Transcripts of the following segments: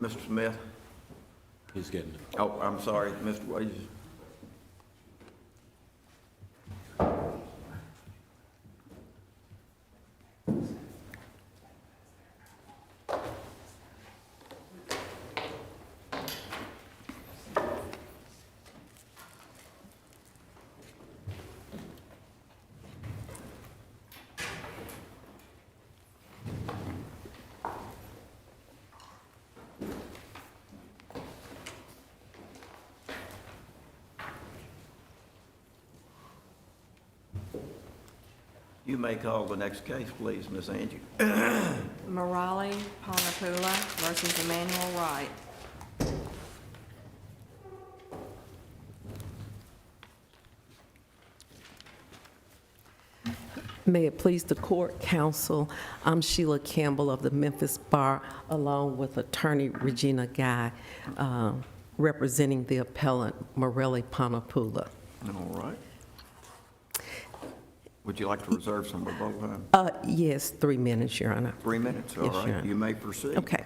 Mr. Smith? He's getting it. Oh, I'm sorry, Mr. Wages. You may call the next case, please, Miss Angie. Murali, Ponnapula versus Immanuel, Wright. May it please the court, counsel, I'm Sheila Campbell of the Memphis Bar, along with attorney Regina Guy, representing the appellant Murali Ponnapula. All right. Would you like to reserve some rebuttal time? Yes, 3 minutes, Your Honor. 3 minutes, all Yes, Your right. Honor. You may proceed. Okay.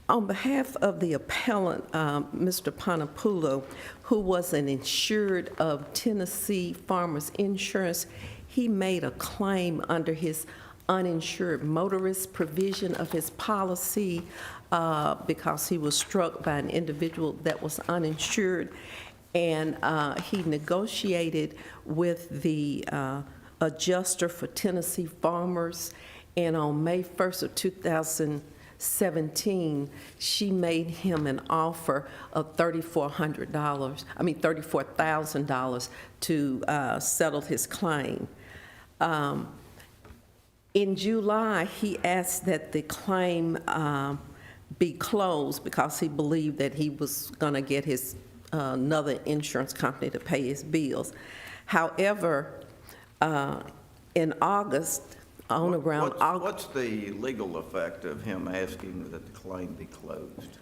On behalf of the appellant, Mr. Ponnapula, who was an insured of Tennessee Farmers Insurance, he made a claim under his uninsured motorist provision of his policy because he was struck by an individual that was uninsured. And he negotiated with the adjuster for Tennessee Farmers, and on May 1st of 2017, she made him an offer of $34,000 to settle his claim. In July, he asked that the claim be closed because he believed that he was going to get his another insurance company to pay his bills. However, in August, on around August. What's the legal effect of him asking that the claim be closed?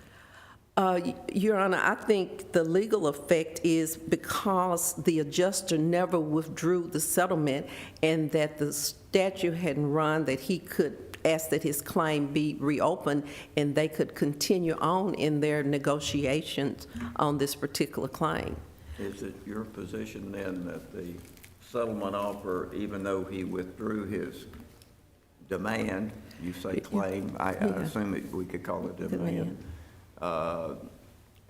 Your Honor, I think the legal effect is because the adjuster never withdrew the settlement and that the statute hadn't run, that he could ask that his claim be reopened and they could continue on in their negotiations on this particular claim. Is it your position then that the settlement offer, even though he withdrew his demand, you say claim, I assume we could call it demand,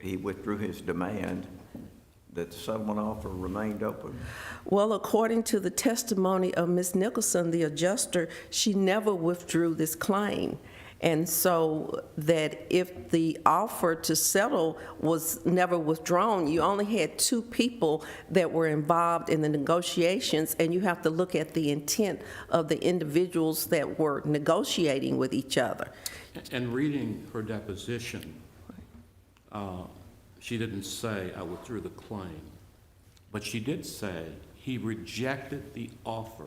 he withdrew his demand, that the settlement offer remained open? Well, according to the testimony of Ms. Nicholson, the adjuster, she never withdrew this claim. And so that if the offer to settle was never withdrawn, you only had 2 people that were involved in the negotiations, and you have to look at the intent of the individuals that were negotiating with each other. And reading her deposition, she didn't say, I withdrew the claim, but she did say he rejected the offer,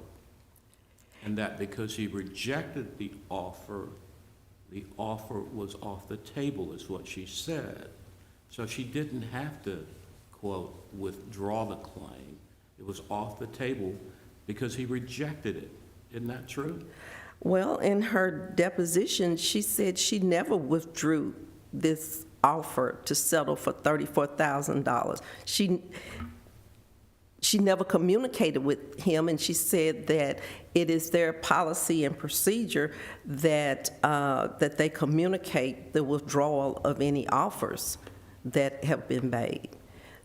and that because he rejected the offer was off the table, is what she said. So she didn't have to, quote, withdraw the claim. It was off the table because he rejected it. Isn't that true? Well, in her deposition, she said she never withdrew this offer to settle for $34,000. She never communicated with him, and she said that it is their policy and procedure that that they communicate the withdrawal of any offers that have been made.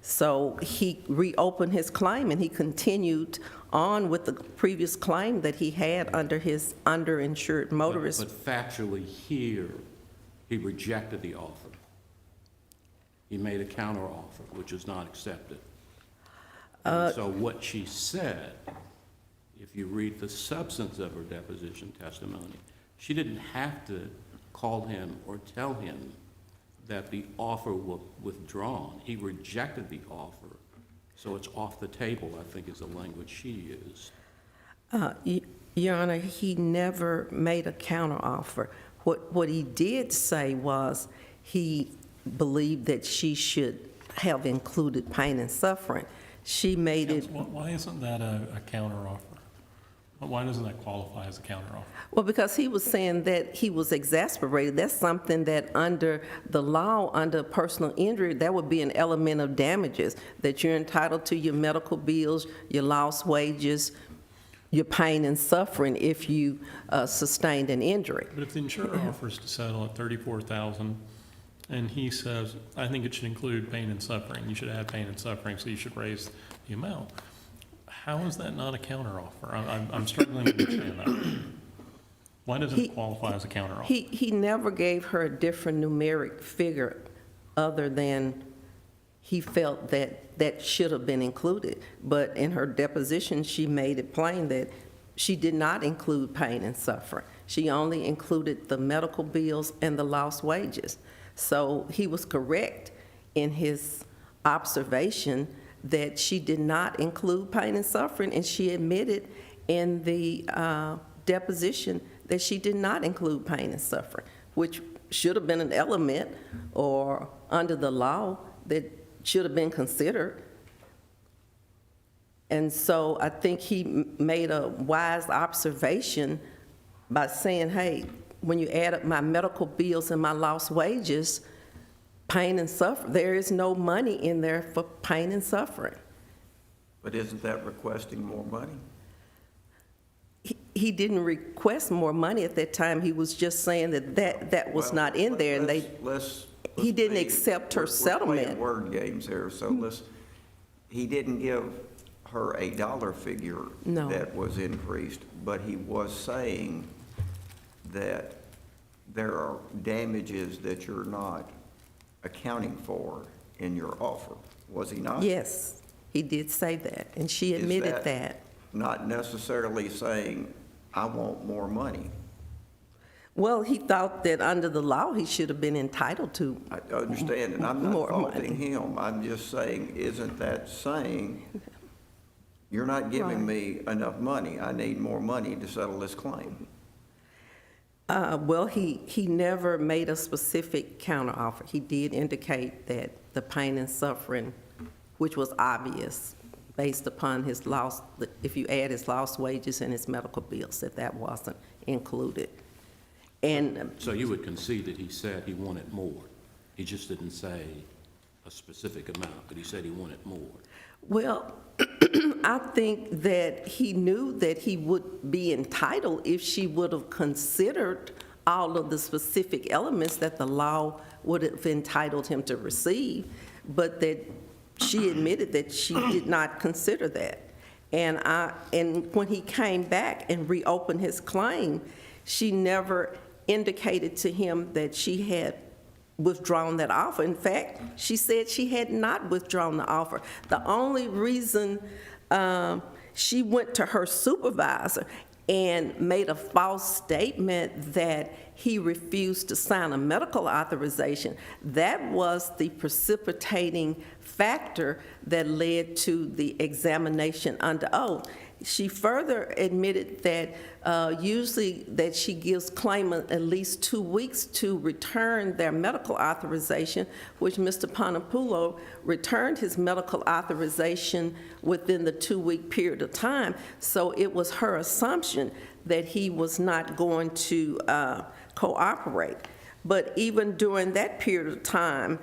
So he reopened his claim, and he continued on with the previous claim that he had under his underinsured motorist. But factually here, he rejected the offer. He made a counteroffer, which was not accepted. So what she said, if you read the substance of her deposition testimony, she didn't have to call him or tell him that the offer was withdrawn. He rejected the offer, so it's off the table, I think is the language she used. Your Honor, he never made a counteroffer. What he did say was he believed that she should have included pain and suffering. She made it. Why isn't that a counteroffer? Why doesn't that qualify as a counteroffer? Well, because he was saying that he was exasperated. That's something that under the law, under personal injury, that would be an element of damages, that you're entitled to your medical bills, your lost wages, your pain and suffering if you sustained an injury. But if the insurer offers to settle at $34,000 and he says, I think it should include pain and suffering, you should add pain and suffering, so you should raise the amount, how is that not a counteroffer? I'm struggling to understand that. Why doesn't it qualify as a counteroffer? He never gave her a different numeric figure other than he felt that should have been included. But in her deposition, she made it plain that she did not include pain and suffering. She only included the medical bills and the lost wages. So he was correct in his observation that she did not include pain and suffering, and she admitted in the deposition that she did not include pain and suffering, which should have been an element or under the law that should have been considered. And so I think he made a wise observation by saying, hey, when you add up my medical bills and my lost wages, pain and suffering, there is no money in there for pain and suffering. But isn't that requesting more money? He didn't request more money at that time. He was just saying that was Well, not in there, and he didn't accept her settlement. We're playing word games here, so he didn't give her a dollar figure No. that was increased, but he was saying that there are damages that you're not accounting for in your offer, was he not? Yes, he did say that, and she admitted that. Not necessarily saying, I want more money. Well, he thought that under the law, he should have been entitled to. I understand, and I'm not More faulting money. him. I'm just saying, isn't that saying, you're not giving me enough money, I need more money to settle this claim? Well, he never made a specific counteroffer. He did indicate that the pain and suffering, which was obvious based upon his lost, if you add his lost wages and his medical bills, that wasn't included. And So you would concede that he said he wanted more. He just didn't say a specific amount, but he said he wanted more. well, I think that he knew that he would be entitled if she would have considered all of the specific elements that the law would have entitled him to receive, but that she admitted that she did not consider that. And when he came back and reopened his claim, she never indicated to him that she had withdrawn that offer. In fact, she said she had not withdrawn the offer. The only reason she went to her supervisor and made a false statement that he refused to sign a medical authorization, that was the precipitating factor that led to the examination under oath. She further admitted that usually that she gives claimant at least 2 weeks to return their medical authorization, which Mr. Ponnapula returned his medical authorization within the 2-week period of time. So it was her assumption that he was not going to cooperate. But even during that period of time,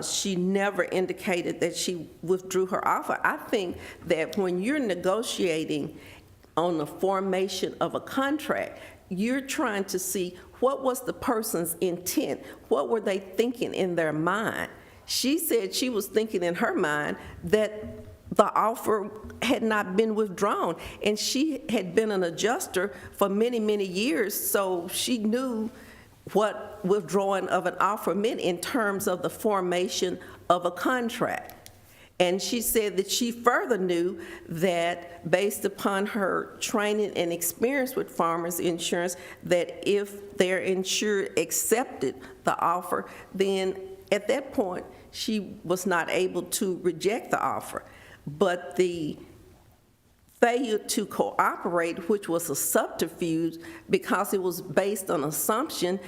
she never indicated that she withdrew her offer. I think that when you're negotiating on the formation of a contract, you're trying to see what was the person's intent, what were they thinking in their mind. She said she was thinking in her mind that the offer had not been withdrawn, and she had been an adjuster for many, many years, so she knew what withdrawing of an offer meant in terms of the formation of a contract. And she said that she further knew that based upon her training and experience with farmers insurance, that if their insured accepted the offer, then at that point, she was not able to reject the offer. But the failure to cooperate, which was a subterfuge because it was based on assumption,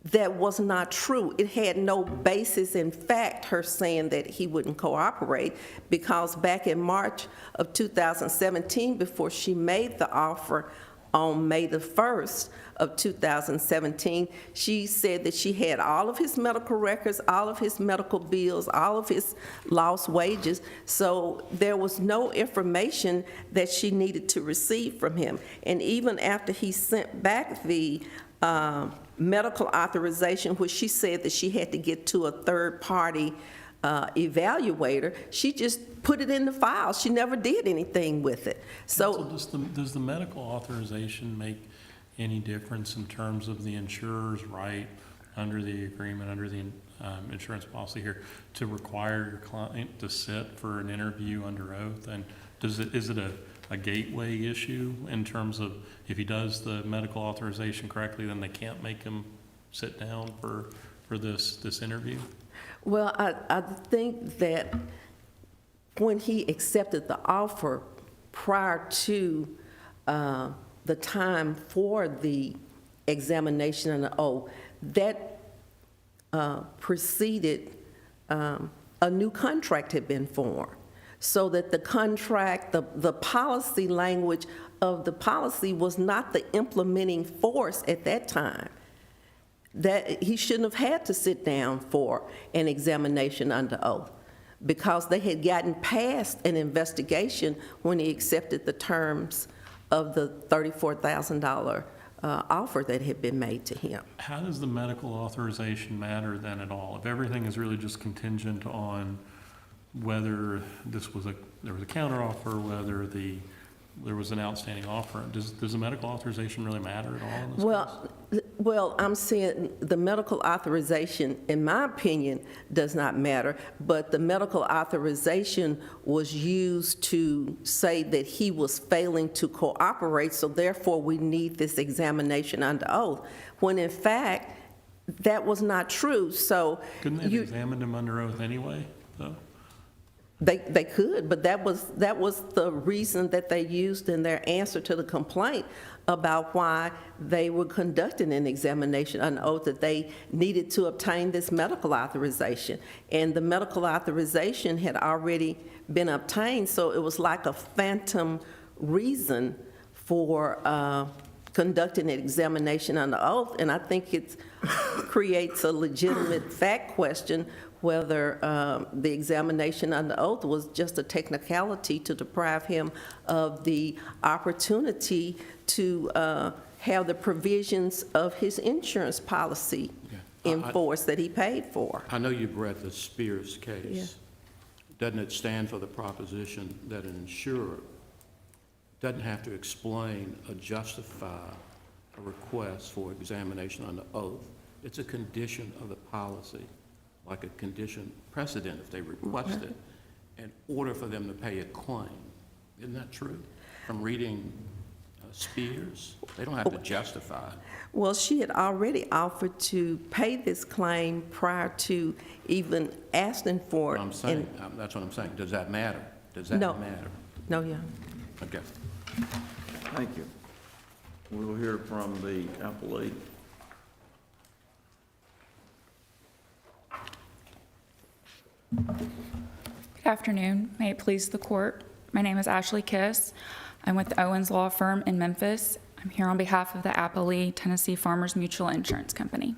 that was not true. It had no basis in fact, her saying that he wouldn't cooperate, because back in March of 2017, before she made the offer on May the 1st of 2017, she said that she had all of his medical records, all of his medical bills, all of his lost wages, so there was no information that she needed to receive from him. And even after he sent back the medical authorization, which she said that she had to get to a third-party evaluator, she just put it in the file. She never did anything with it. So does the medical authorization make any difference in terms of the insurer's right under the agreement, under the insurance policy here, to require your client to sit for an interview under oath? And is it a gateway issue in terms of if he does the medical authorization correctly, then they can't make him sit down for this interview? Well, I think that when he accepted the offer prior to the time for the examination and the oath, that preceded a new contract had been formed. So that the contract, the policy language of the policy was not the implementing force at that time. That he shouldn't have had to sit down for an examination under oath, because they had gotten past an investigation when he accepted the terms of the $34,000 offer that had been made to him. How does the medical authorization matter then at all? If everything is really just contingent on whether there was a counteroffer, whether there was an outstanding offer, does the medical authorization really matter at all in this case? Well, I'm saying the medical authorization, in my opinion, does not matter, but the medical authorization was used to say that he was failing to cooperate, so therefore we need this examination under oath, when in fact, that was not true. So couldn't they have examined him under oath anyway, though? They could, but that was the reason that they used in their answer to the complaint about why they were conducting an examination under oath, that they needed to obtain this medical authorization. And the medical authorization had already been obtained, so it was like a phantom reason for conducting an examination under oath. And I think it creates a legitimate fact question whether the examination under oath was just a technicality to deprive him of the opportunity to have the provisions of his insurance policy in force that he paid for. I know you've read the Spears case. Yeah. Doesn't it stand for the proposition that an insurer doesn't have to explain or justify a request for examination under oath? It's a condition of the policy, like a condition precedent if they request it, in order for them to pay a claim. Isn't that true? From reading Spears, they don't have to justify it. Well, she had already offered to pay this claim prior to even asking for it. I'm saying, that's what I'm saying. Does that matter? Does that No. matter? No, yeah. Okay. Thank you. We'll hear from the appellate. Good afternoon. May it please the court. My name is Ashley Kiss. I'm with the Owens Law Firm in Memphis. I'm here on behalf of the Applee Tennessee Farmers Mutual Insurance Company.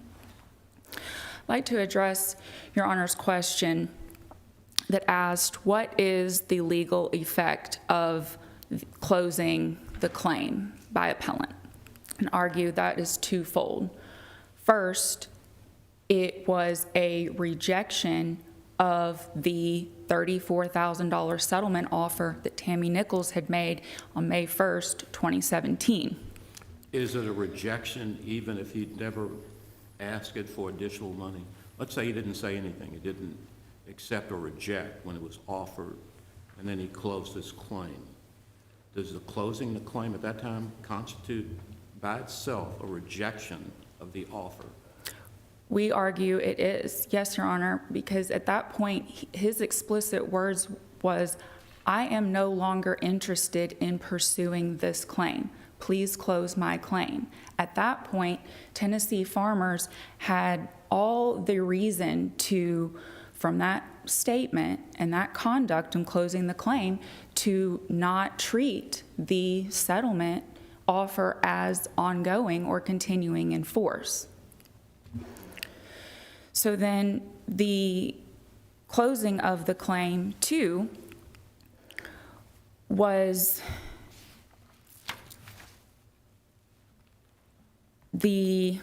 I'd like to address Your Honor's question that asked, what is the legal effect of closing the claim by appellant? And argue that is twofold. First, it was a rejection of the $34,000 settlement offer that Tammy Nichols had made on May 1st, 2017. Is it a rejection even if he'd never asked it for additional money? Let's say he didn't say anything. He didn't accept or reject when it was offered, and then he closed his claim. Does the closing the claim at that time constitute by itself a rejection of the offer? We argue it is, yes, Your Honor, because at that point, his explicit words was, I am no longer interested in pursuing this claim. please close my claim. At that point, Tennessee Farmers had all the reason to, from that statement and that conduct in closing the claim, to not treat the settlement offer as ongoing or continuing in force. So then the closing of the claim, too, was the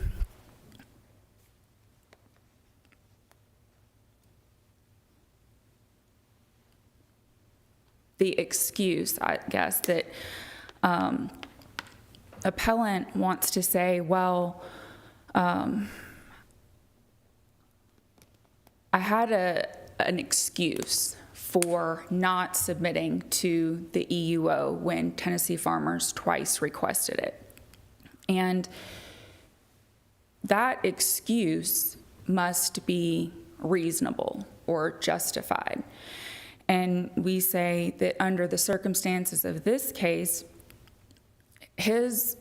excuse, I guess, that appellant wants to say, well, I had an excuse for not submitting to the EUO when Tennessee Farmers twice requested it. And that excuse must be reasonable or justified. And we say that under the circumstances of this case, his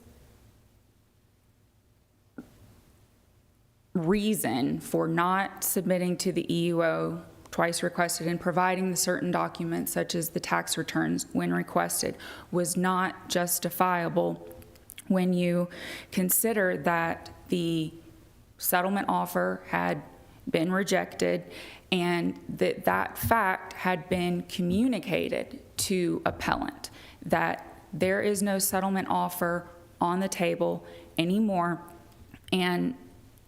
reason for not submitting to the EUO twice requested and providing the certain documents such as the tax returns when requested was not justifiable when you consider that the settlement offer had been rejected and that fact had been communicated to appellant, that there is no settlement offer on the table anymore. And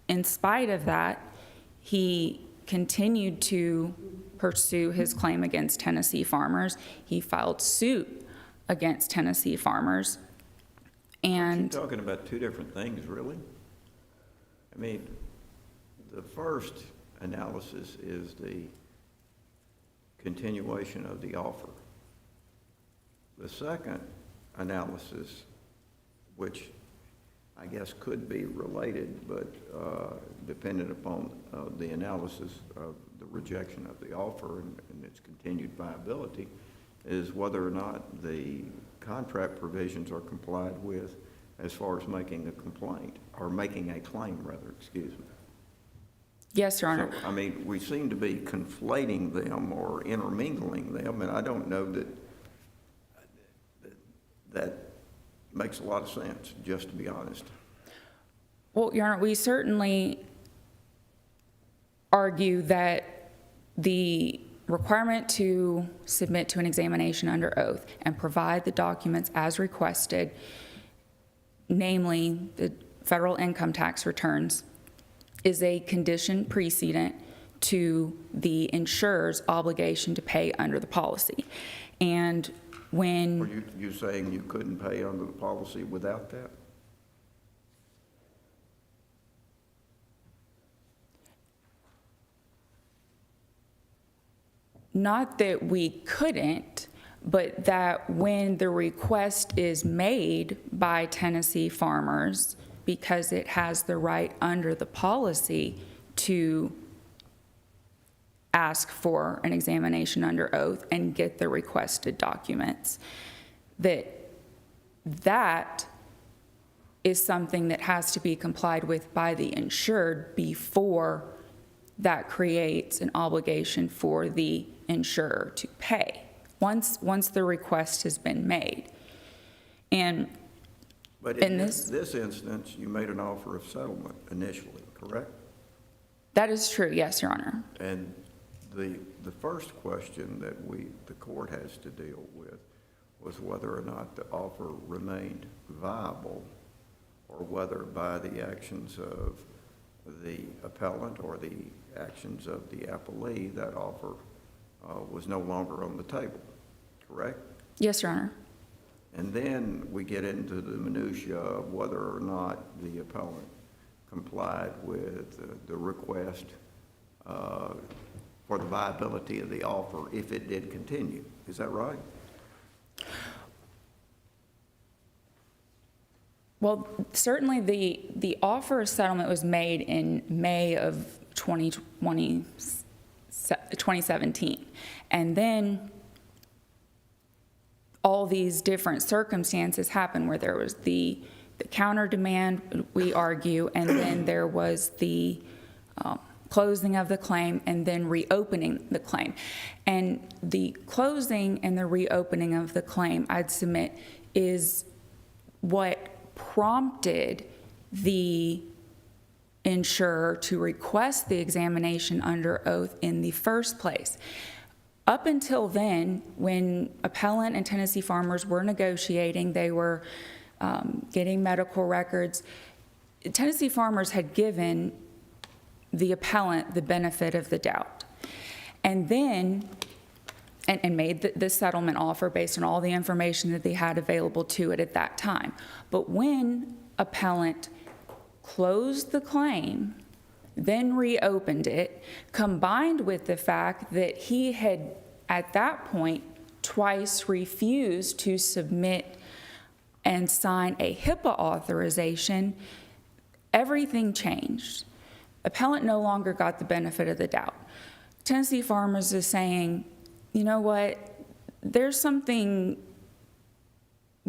in spite of that, he continued to pursue his claim against Tennessee Farmers. He filed suit against Tennessee Farmers. And You're talking about two different things, really. I mean, the first analysis is the continuation of the offer. The second analysis, which I guess could be related, but dependent upon the analysis of the rejection of the offer and its continued viability, is whether or not the contract provisions are complied with as far as making a complaint, or making a claim, rather, excuse me. yes, Your Honor. So, I mean, we seem to be conflating them or intermingling them, and I don't know that makes a lot of sense, just to be honest. Well, Your Honor, we certainly argue that the requirement to submit to an examination under oath and provide the documents as requested, namely the federal income tax returns, is a condition precedent to the insurer's obligation to pay under the policy. And when... Were you saying you couldn't pay under the policy without that? Not that we couldn't, but that when the request is made by Tennessee Farmers, because it has the right under the policy to ask for an examination under oath and get the requested documents, that is something that has to be complied with by the insured before that creates an obligation for the insurer to pay, once the request has been made. And But in this instance, you made an offer of settlement initially, correct? that is true, yes, Your Honor. And the first question that the court has to deal with was whether or not the offer remained viable, or whether by the actions of the appellant or the actions of the appellee, that offer was no longer on the table, correct? Yes, Your Honor. And then we get into the minutia of whether or not the appellant complied with the request for the viability of the offer if it did continue. Is that right? Well, certainly the offer of settlement was made in May of 2017. And then all these different circumstances happened where there was the counter demand, we argue, and then there was the closing of the claim and then reopening the claim. And the closing and the reopening of the claim, I'd submit, is what prompted the insurer to request the examination under oath in the first place. Up until then, when appellant and Tennessee Farmers were negotiating, they were getting medical records, Tennessee Farmers had given the appellant the benefit of the doubt. And then, and made the settlement offer based on all the information that they had available to it at that time. But when appellant closed the claim, then reopened it, combined with the fact that he had, at that point, twice refused to submit and sign a HIPAA authorization, everything changed. Appellant no longer got the benefit of the doubt. Tennessee Farmers is saying, you know what, there's something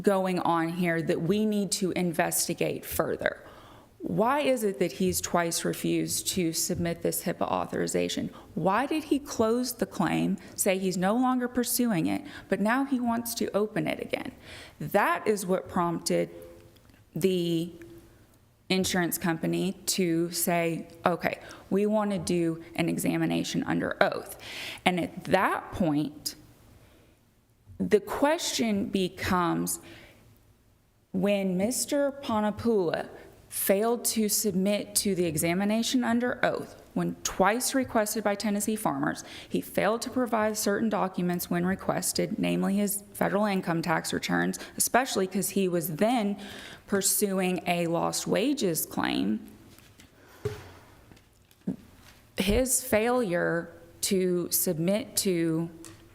going on here that we need to investigate further. Why is it that he's twice refused to submit this HIPAA authorization? Why did he close the claim, say he's no longer pursuing it, but now he wants to open it again? That is what prompted the insurance company to say, okay, we want to do an examination under oath. And at that point, the question becomes, when Mr. Ponnapula failed to submit to the examination under oath, when twice requested by Tennessee Farmers, he failed to provide certain documents when requested, namely his federal income tax returns, especially because he was then pursuing a lost wages claim. His failure to submit to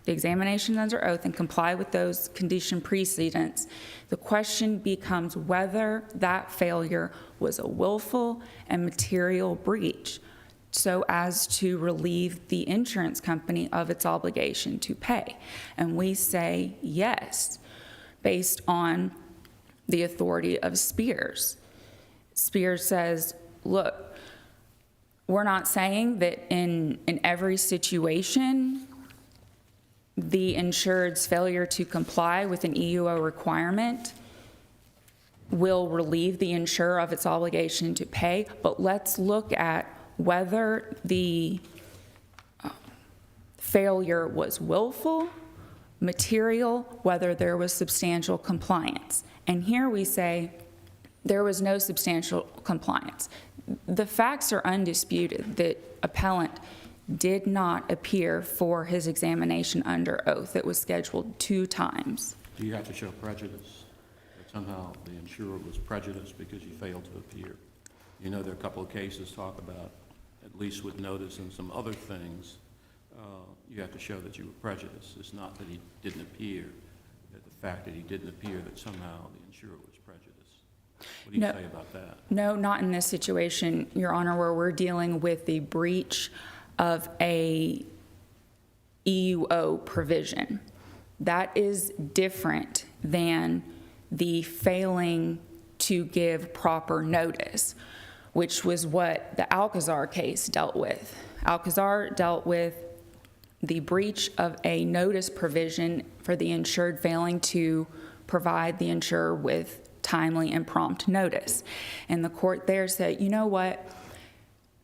the examination under oath and comply with those condition precedents, the question becomes whether that failure was a willful and material breach so as to relieve the insurance company of its obligation to pay. And we say yes, based on the authority of Spears. Spears says, look, we're not saying that in every situation the insured's failure to comply with an EUO requirement will relieve the insurer of its obligation to pay, but let's look at whether the failure was willful, material, whether there was substantial compliance. And here we say there was no substantial compliance. The facts are undisputed that appellant did not appear for his examination under oath. It was scheduled 2 times. Do you have to show prejudice? That somehow the insurer was prejudiced because you failed to appear? You know, there are a couple of cases talk about, at least with notice and some other things, you have to show that you were prejudiced. It's not that he didn't appear, that the fact that he didn't appear, that somehow the insurer was prejudiced. What do you say about that? No, not in this situation, Your Honor, where we're dealing with the breach of a EUO provision. That is different than the failing to give proper notice, which was what the Alcazar case dealt with. Alcazar dealt with the breach of a notice provision for the insured failing to provide the insurer with timely and prompt notice. And the court there said, you know what?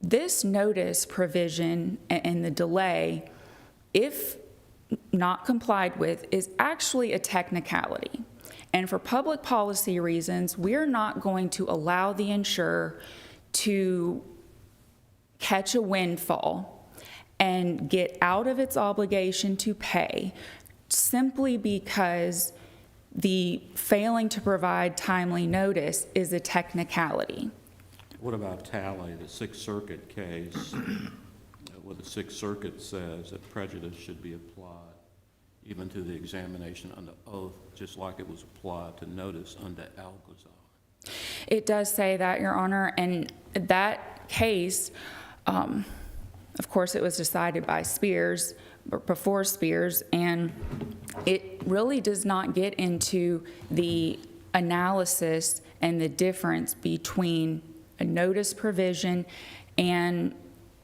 This notice provision and the delay, if not complied with, is actually a technicality. And for public policy reasons, we're not going to allow the insurer to catch a windfall and get out of its obligation to pay simply because the failing to provide timely notice is a technicality. What about Talley, the Sixth Circuit case, where the Sixth Circuit says that prejudice should be applied even to the examination under oath, just like it was applied to notice under Alcazar? It does say that, Your Honor, and that case, of course, it was decided by Spears, before Spears, and it really does not get into the analysis and the difference between a notice provision and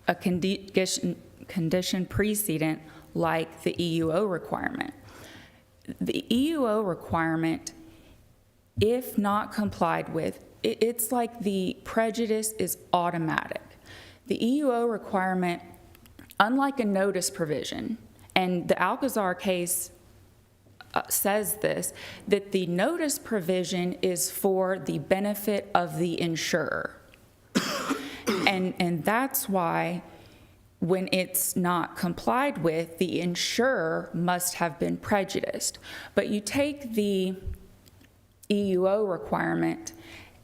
a condition precedent like the EUO requirement. The EUO requirement, if not complied with, it's like the prejudice is automatic. The EUO requirement, unlike a notice provision, and the Alcazar case says this, that the notice provision is for the benefit of the insurer. And that's why when it's not complied with, the insurer must have been prejudiced. But you take the EUO requirement,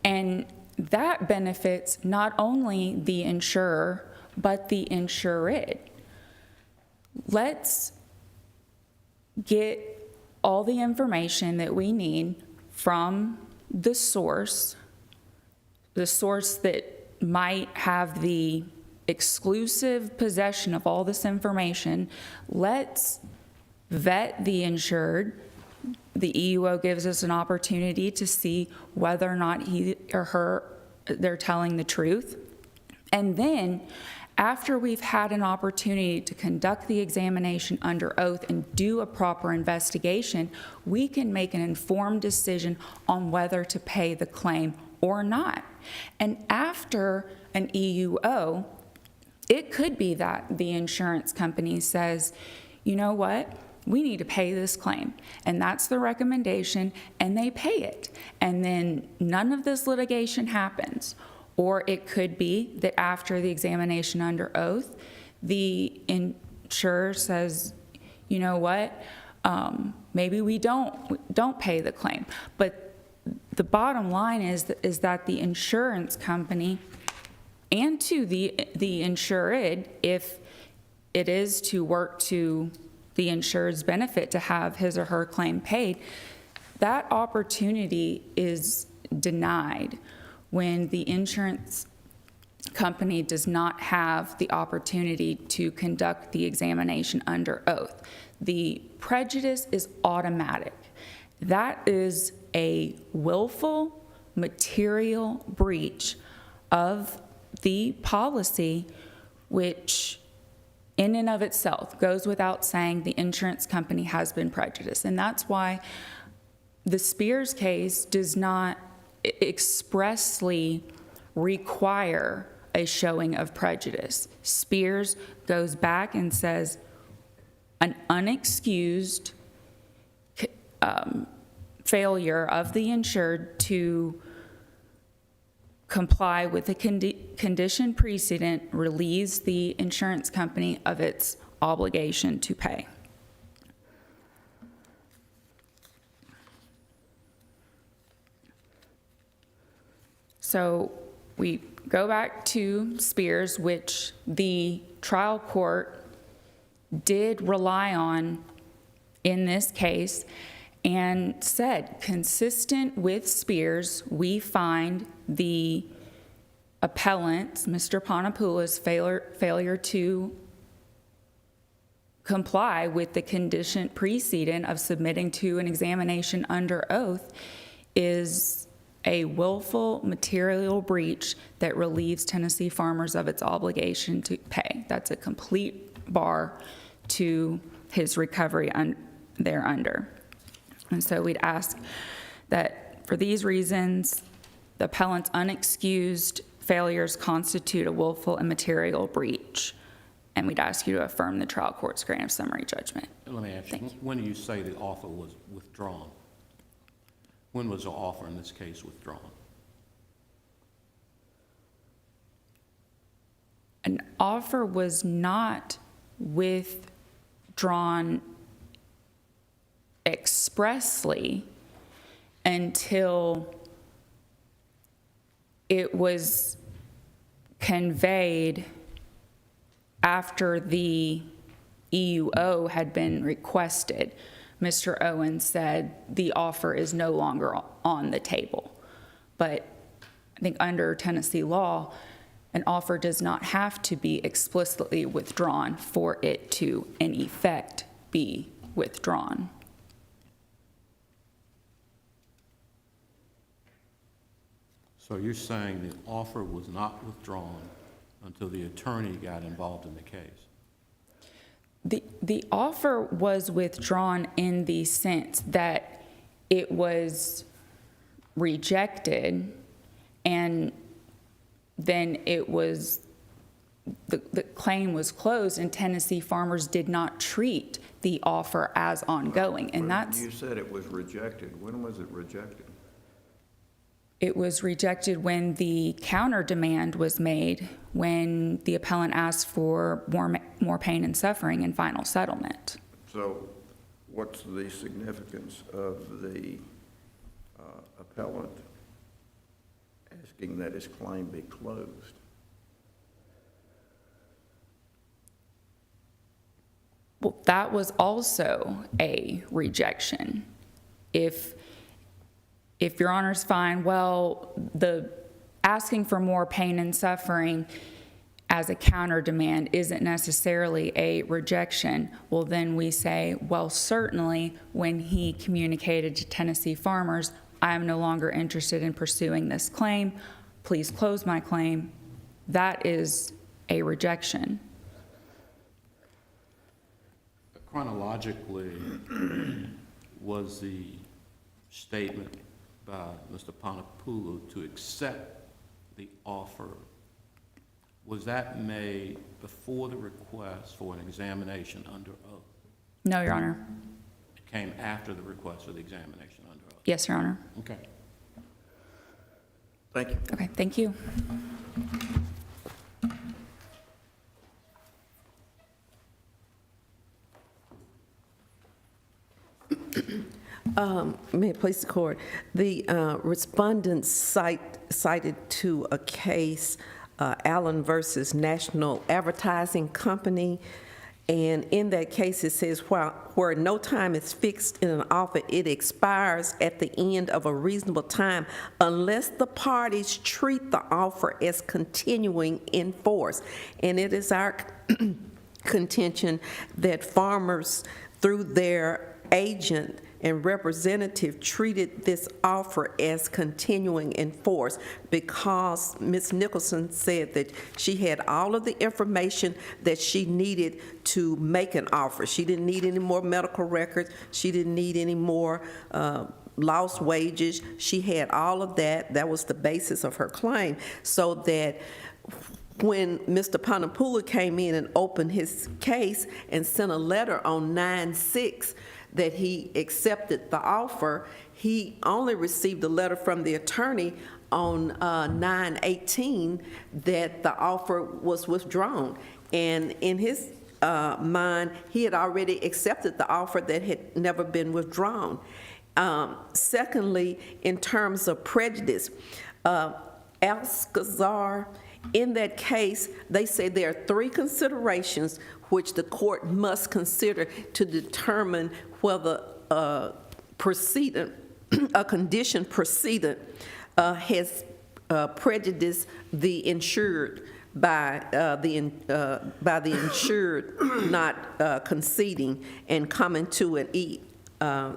and that benefits not only the insurer, but the insured. Let's get all the information that we need from the source that might have the exclusive possession of all this information. Let's vet the insured. The EUO gives us an opportunity to see whether or not he or her, they're telling the truth. And then, after we've had an opportunity to conduct the examination under oath and do a proper investigation, we can make an informed decision on whether to pay the claim or not. And after an EUO, it could be that the insurance company says, you know what, we need to pay this claim. And that's the recommendation, and they pay it. And then none of this litigation happens. Or it could be that after the examination under oath, the insurer says, you know what, maybe we don't pay the claim. But the bottom line is that the insurance company and to the insured, if it is to work to the insured's benefit to have his or her claim paid, that opportunity is denied when the insurance company does not have the opportunity to conduct the examination under oath. The prejudice is automatic. That is a willful material breach of the policy, which in and of itself goes without saying the insurance company has been prejudiced. And that's why the Spears case does not expressly require a showing of prejudice. Spears goes back and says an unexcused failure of the insured to comply with the condition precedent relieves the insurance company of its obligation to pay. So we go back to Spears, which the trial court did rely on in this case, and said, consistent with Spears, we find the appellant, Mr. Ponnapula's failure to comply with the condition precedent of submitting to an examination under oath is a willful material breach that relieves Tennessee farmers of its obligation to pay. That's a complete bar to his recovery thereunder. And so we'd ask that for these reasons, the appellant's unexcused failures constitute a willful and material breach. And we'd ask you to affirm the trial court's grant of summary judgment. Let me ask you, when do you say the offer was withdrawn? When was the offer in this case withdrawn? An offer was not withdrawn expressly until it was conveyed after the EUO had been requested. Mr. Owen said the offer is no longer on the table. But I think under Tennessee law, an offer does not have to be explicitly withdrawn for it to, in effect, be withdrawn. So you're saying the offer was not withdrawn until the attorney got involved in the case? The offer was withdrawn in the sense that it was rejected, and then it was, the claim was closed, and Tennessee Farmers did not treat the offer as ongoing, and that's... You said it was rejected. When was it rejected? It was rejected when the counter demand was made, when the appellant asked for more pain and suffering in final settlement. So what's the significance of the appellant asking that his claim be closed? Well, that was also a rejection. If Your Honor's find, well, the asking for more pain and suffering as a counter demand isn't necessarily a rejection, well, then we say, well, certainly when he communicated to Tennessee Farmers, I am no longer interested in pursuing this claim, please close my claim, that is a rejection. Chronologically, was the statement by Mr. Ponnapula to accept the offer, was that made before the request for an examination under oath? No, Your Honor. It came after the request for the examination under oath? Yes, Your Honor. Okay. Thank you. Okay, thank you. May it please the court. The respondents cited to a case, Allen versus National Advertising Company, and in that case it says, where no time is fixed in an offer, it expires at the end of a reasonable time unless the parties treat the offer as continuing in force. And it is our contention that farmers, through their agent and representative, treated this offer as continuing in force because Ms. Nicholson said that she had all of the information that she needed to make an offer. She didn't need any more medical records. She didn't need any more lost wages. She had all of that. That was the basis of her claim. So that when Mr. Ponnapula came in and opened his case and sent a letter on 9/6 that he accepted the offer, he only received a letter from the attorney on 9/18 that the offer was withdrawn. And in his mind, he had already accepted the offer that had never been withdrawn. Secondly, in terms of prejudice, Alcazar, in that case, they say there are 3 considerations which the court must consider to determine whether a condition precedent has prejudiced the insured by the insured not conceding and coming to an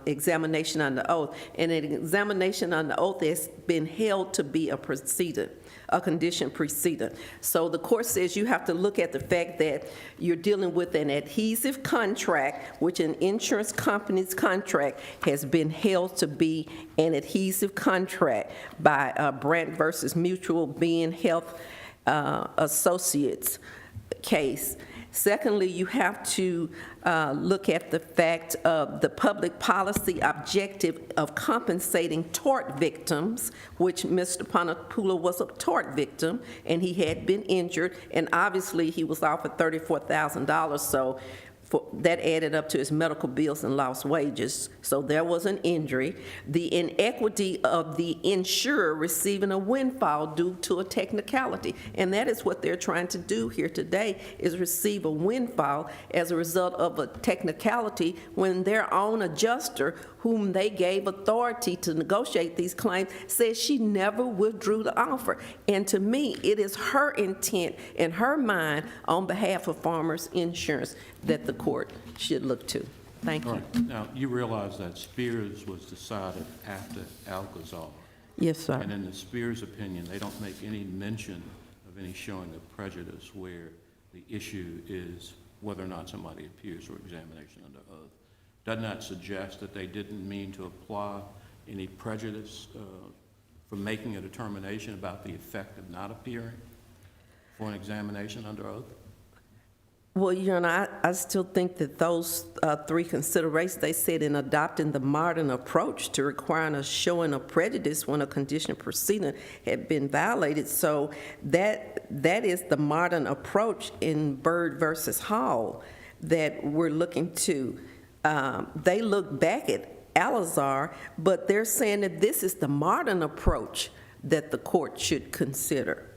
examination under oath. And an examination under oath has been held to be a precedent, a condition precedent. So the court says you have to look at the fact that you're dealing with an adhesive contract, which an insurance company's contract has been held to be an adhesive contract by Brandt versus Mutual Being Health Associates case. Secondly, you have to look at the fact of the public policy objective of compensating tort victims, which Mr. Ponnapula was a tort victim, and he had been injured, and obviously he was offered $34,000, so that added up to his medical bills and lost wages, so there was an injury. The inequity of the insurer receiving a windfall due to a technicality, and that is what they're trying to do here today, is receive a windfall as a result of a technicality when their own adjuster, whom they gave authority to negotiate these claims, says she never withdrew the offer. And to me, it is her intent in her mind on behalf of Farmers Insurance that the court should look to. Thank you. All right. Now, you realize that Spears was decided after Alcazar. Yes, sir. And in the Spears opinion, they don't make any mention of any showing of prejudice where the issue is whether or not somebody appears for examination under oath. Doesn't that suggest that they didn't mean to apply any prejudice for making a determination about the effect of not appearing for an examination under oath? Well, Your Honor, I still think that those three considerations, they said in adopting the modern approach to requiring a showing of prejudice when a condition proceeding had been violated. So that is the modern approach in Byrd versus Hall that we're looking to. They look back at Alazar, but they're saying that this is the modern approach that the court should consider.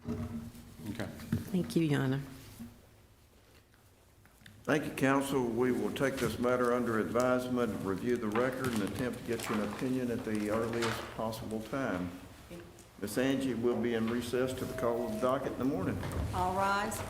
Okay. Thank you, Your Honor. Thank you, counsel. We will take this matter under advisement, review the record, and attempt to get you an opinion at the earliest possible time. Miss Angie will be in recess to the call of the docket in the morning. All rise.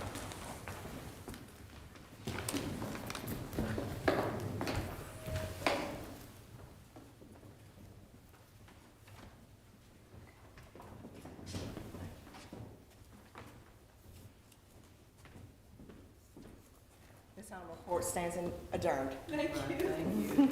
This honorable court stands adjourned. Thank you.